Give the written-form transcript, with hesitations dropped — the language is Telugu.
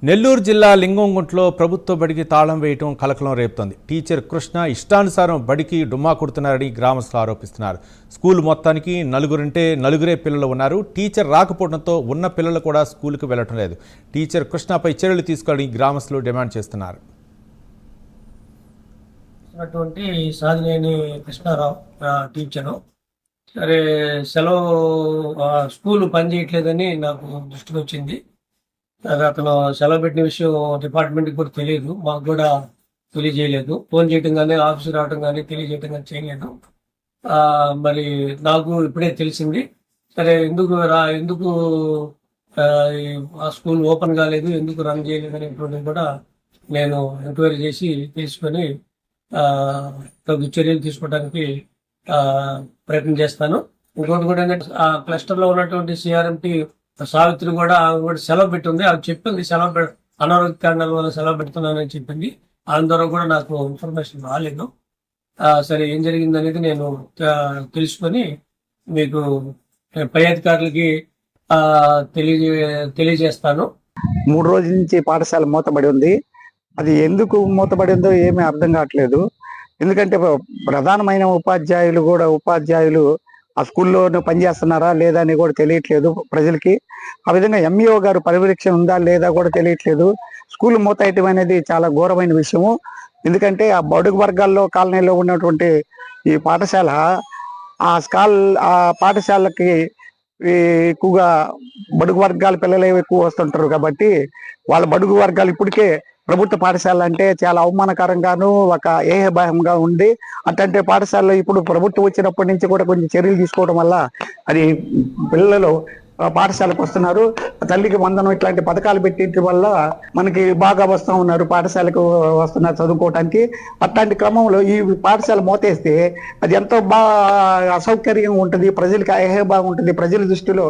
నెల్లూరు జిల్లా లింగంగుంటలో ప్రభుత్వ బడికి తాళం వేయటం కలకలం రేపుతోంది. టీచర్ కృష్ణ ఇష్టానుసారం బడికి డుమ్మా కొడుతున్నారని గ్రామస్తులు ఆరోపిస్తున్నారు. స్కూల్ మొత్తానికి నలుగురే పిల్లలు ఉన్నారు. టీచర్ రాకపోవడంతో ఉన్న పిల్లలు కూడా స్కూల్కి వెళ్లటం లేదు. టీచర్ కృష్ణపై చర్యలు తీసుకోవాలని గ్రామస్తులు డిమాండ్ చేస్తున్నారు. సాధినేని కృష్ణారావు టీచరు సరే సెలవు స్కూల్ పనిచేయట్లేదని నాకు దృష్టికి వచ్చింది. అతను సెలవు పెట్టిన విషయం డిపార్ట్మెంట్కి కూడా తెలియదు, మాకు కూడా తెలియజేయలేదు. ఫోన్ చేయటం కానీ ఆఫీస్ రావడం కానీ తెలియజేయటం కానీ చేయలేదు. మరి నాకు ఇప్పుడే తెలిసింది. సరే ఎందుకు ఆ స్కూల్ ఓపెన్ కాలేదు, ఎందుకు రన్ చేయలేదు అనేటువంటిది కూడా నేను ఎంక్వైరీ చేసి తీసుకొని తగు చర్యలు తీసుకోవడానికి ప్రయత్నం చేస్తాను. ఇంకోటి కూడా ఏంటంటే ఆ క్లస్టర్లో ఉన్నటువంటి సిఆర్ఎంటీ సావిత్రి కూడా సెలవు పెట్టింది. అది చెప్పింది అనారోగ్య కారణాల వల్ల సెలవు పెడుతున్నానని చెప్పింది. దాని ద్వారా కూడా నాకు ఇన్ఫర్మేషన్ రాలేదు. సరే ఏం జరిగింది అనేది నేను తెలుసుకొని మీకు పై అధికారులకి తెలియజేస్తాను. 3 రోజుల నుంచి పాఠశాల మూతబడి ఉంది. అది ఎందుకు మూతబడి ఉందో ఏమీ అర్థం కావట్లేదు. ఎందుకంటే ప్రధానమైన ఉపాధ్యాయులు ఆ స్కూల్లోనే పనిచేస్తున్నారా లేదా అని కూడా తెలియట్లేదు ప్రజలకి. ఆ విధంగా ఎంఈఓ గారు పర్యవేక్షణ ఉందా లేదా కూడా తెలియట్లేదు. స్కూల్ మూతయటం అనేది చాలా ఘోరమైన విషయము. ఎందుకంటే ఆ బడుగు వర్గాల్లో కాలనీలో ఉన్నటువంటి ఈ పాఠశాల ఆ పాఠశాలకి ఎక్కువగా బడుగు వర్గాల పిల్లలు ఎక్కువ వస్తుంటారు కాబట్టి వాళ్ళ బడుగు వర్గాలు ఇప్పటికే ప్రభుత్వ పాఠశాల అంటే చాలా అవమానకరంగాను ఒక ఏహభాయంగా ఉంది. అట్లాంటి పాఠశాలలో ఇప్పుడు ప్రభుత్వం వచ్చినప్పటి నుంచి కూడా కొంచెం చర్యలు తీసుకోవడం వల్ల అది పిల్లలు పాఠశాలకు వస్తున్నారు. తల్లికి వందనం ఇట్లాంటి పథకాలు పెట్టడం వల్ల మనకి బాగా వస్తూ ఉన్నారు, పాఠశాలకు వస్తున్నారు చదువుకోవటానికి. అట్లాంటి క్రమంలో ఈ పాఠశాల మోతేస్తే అది ఎంతో బాగా అసౌకర్యంగా ఉంటుంది, ప్రజలకి అహేభావం ఉంటుంది ప్రజల దృష్టిలో.